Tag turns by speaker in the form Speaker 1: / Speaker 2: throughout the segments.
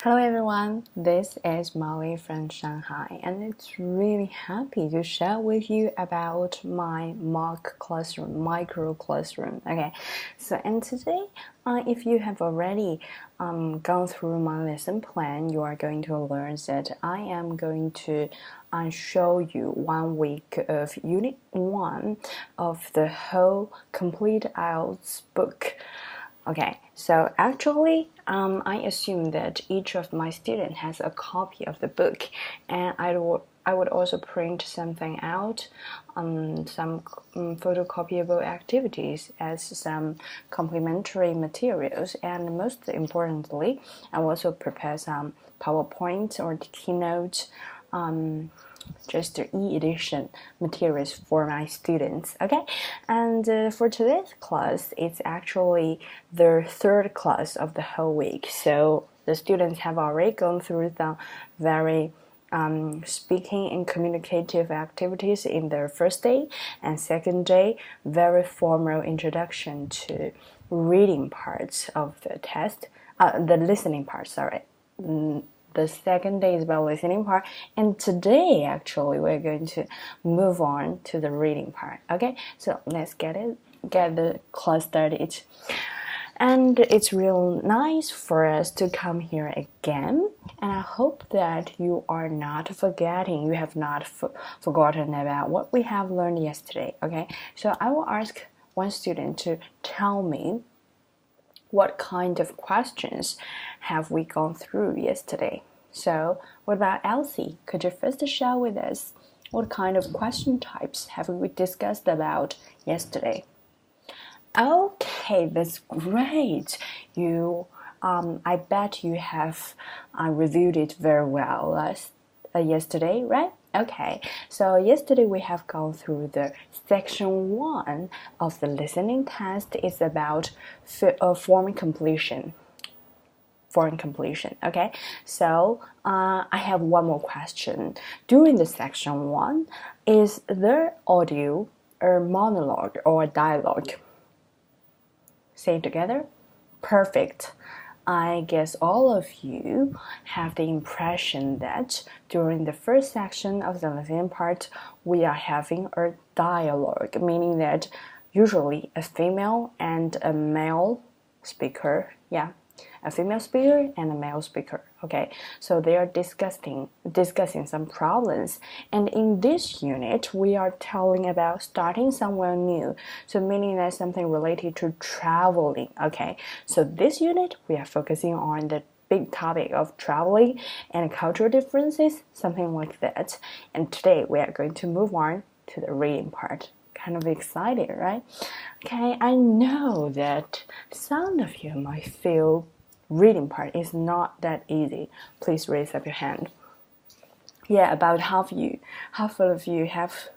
Speaker 1: Hello everyone, this is Molly from Shanghai, and it's really happy to share with you about my mock classroom, micro classroom. Okay, and today, if you have already gone through my lesson plan, you are going to learn that I am going to show you 1 week of Unit 1 of the whole complete IELTS book. Okay, so actually, I assume that each of my students has a copy of the book, and I would also print something out, some photocopiable activities as some complementary materials, and most importantly, I will also prepare some PowerPoint or keynote. Just the e-edition materials for my students. Okay, and for today's class, it's actually the third class of the whole week, so the students have already gone through the very speaking and communicative activities in their first day, and second day, very formal introduction to reading parts of the test, the listening part, sorry. The second day is about listening part, and today actually we're going to move on to the reading part. Okay, so let's get the class started. And it's real nice for us to come here again, and I hope that you are not forgetting, you have not forgotten about what we have learned yesterday. Okay, so I will ask one student to tell me what kind of questions have we gone through yesterday. So what about Elsie? Could you first share with us what kind of question types have we discussed about yesterday? Okay, that's great. I bet you have reviewed it very well yesterday, right? Okay, so yesterday we have gone through the section 1 of the listening test. It's about form completion. Okay, so I have one more question. During the section 1, is there audio or monologue or dialogue? Say it together. Perfect. I guess all of you have the impression that during the first section of the listening part, we are having a dialogue, meaning that usually a female and a male speaker, a female speaker and a male speaker. Okay, so they are discussing some problems, and in this unit we are telling about starting somewhere new, so meaning that something related to traveling. Okay, so this unit we are focusing on the big topic of traveling and cultural differences, something like that. And today we are going to move on to the reading part. Kind of excited, right? Okay, I know that some of you might feel reading part is not that easy. Please raise up your hand. Yeah, about half of you have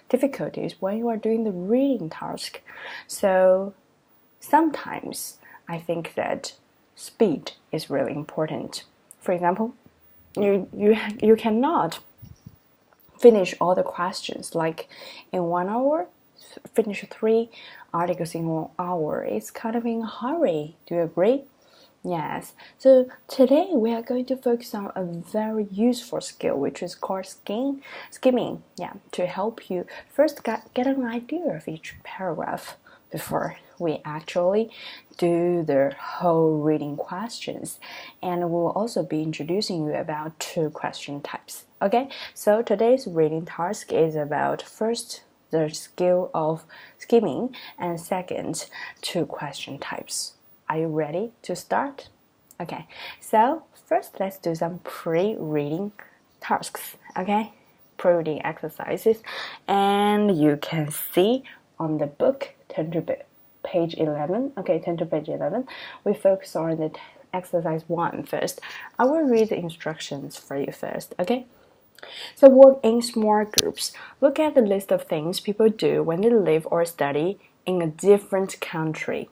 Speaker 1: difficulties when you are doing the reading task. So sometimes I think that speed is really important. For example, you cannot finish all the questions like in 1 hour, finish 3 articles in 1 hour. It's kind of in a hurry. Do you agree? Yes, so today we are going to focus on a very useful skill, which is called skimming, to help you first get an idea of each paragraph before we actually do the whole reading questions. And we'll also be introducing you about 2 question types. Okay, so today's reading task is about first the skill of skimming, and second 2 question types. Are you ready to start? Okay, so first let's do some pre-reading tasks, okay? Pre-reading exercises. And you can see on the book, turn to page 11. Okay, turn to page 11. We focus on the exercise 1 first. I will read the instructions for you first, okay? So work in small groups. Look at the list of things people do when they live or study in a different country.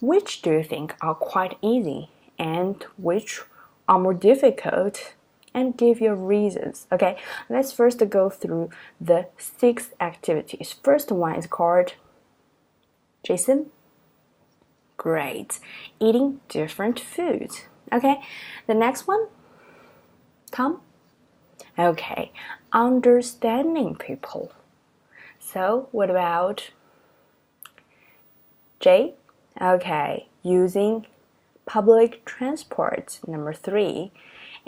Speaker 1: Which do you think are quite easy and which are more difficult? And give your reasons. Okay, let's first go through the 6 activities. First one is called Jason. Great. Eating different foods. Okay, the next one, Tom. Okay, understanding people. So what about J? Okay, using public transport, number 3.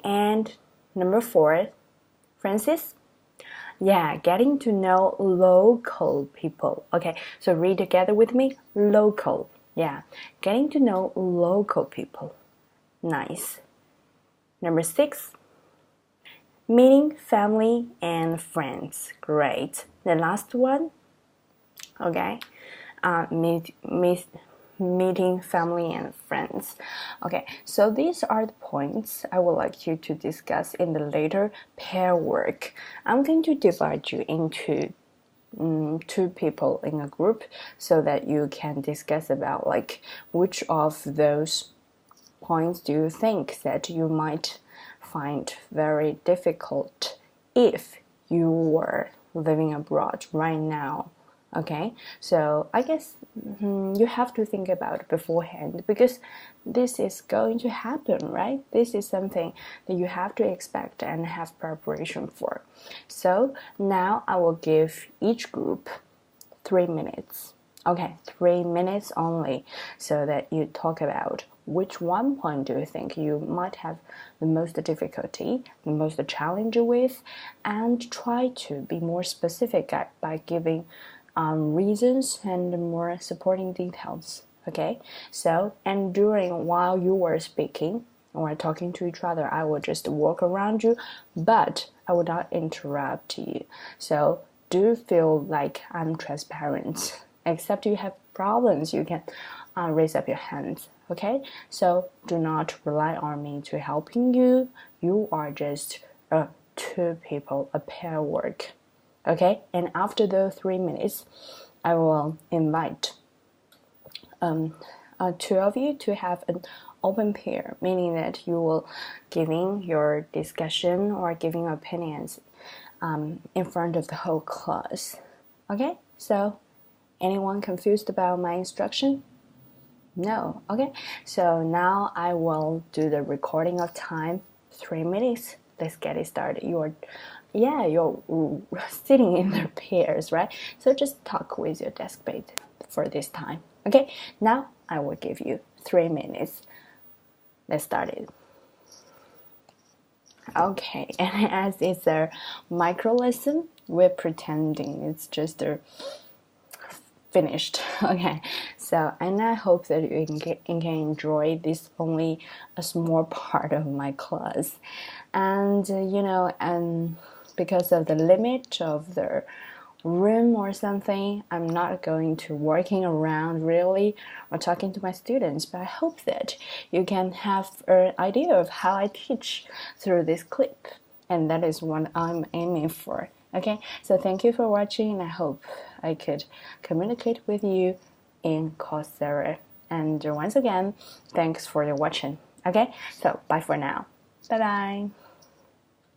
Speaker 1: And number 4, Francis? Yeah, getting to know local people. Okay, so read together with me. Local. Yeah, getting to know local people. Nice. Number 6, meeting family and friends. Great. The last one, okay, meeting family and friends. Okay, so these are the points I would like you to discuss in the later pair work. I'm going to divide you into 2 people in a group so that you can discuss about like which of those points do you think that you might find very difficult if you were living abroad right now. Okay, so I guess you have to think about it beforehand because this is going to happen, right? This is something that you have to expect and have preparation for. So now I will give each group 3 minutes. Okay, 3 minutes only, so that you talk about which one point do you think you might have the most difficulty, the most challenge with, and try to be more specific by giving reasons and more supporting details. Okay, so and while you were speaking or talking to each other, I will just walk around you, but I will not interrupt you. So do feel like I'm transparent. Except you have problems, you can raise up your hands. Okay, so do not rely on me to helping you. You are just 2 people, a pair work. Okay, and after the 3 minutes, I will invite 2 of you to have an open pair, meaning that you will giving your discussion or giving opinions in front of the whole class. Okay, so anyone confused about my instruction? No. Okay, so now I will do the recording of time, 3 minutes. Let's get it started. You're sitting in the pairs, right? So just talk with your desk mate for this time. Okay, now I will give you 3 minutes. Let's start it. Okay, and as it's a micro lesson, we're pretending it's just a finished. Okay, so and I hope that you can enjoy this only a small part of my class, and and because of the limit of the room or something, I'm not going to working around really or talking to my students, but I hope that you can have an idea of how I teach through this clip, and that is what I'm aiming for. Okay, so thank you for watching, and I hope I could communicate with you in Coursera. And once again, thanks for your watching. Okay, so bye for now. Bye bye.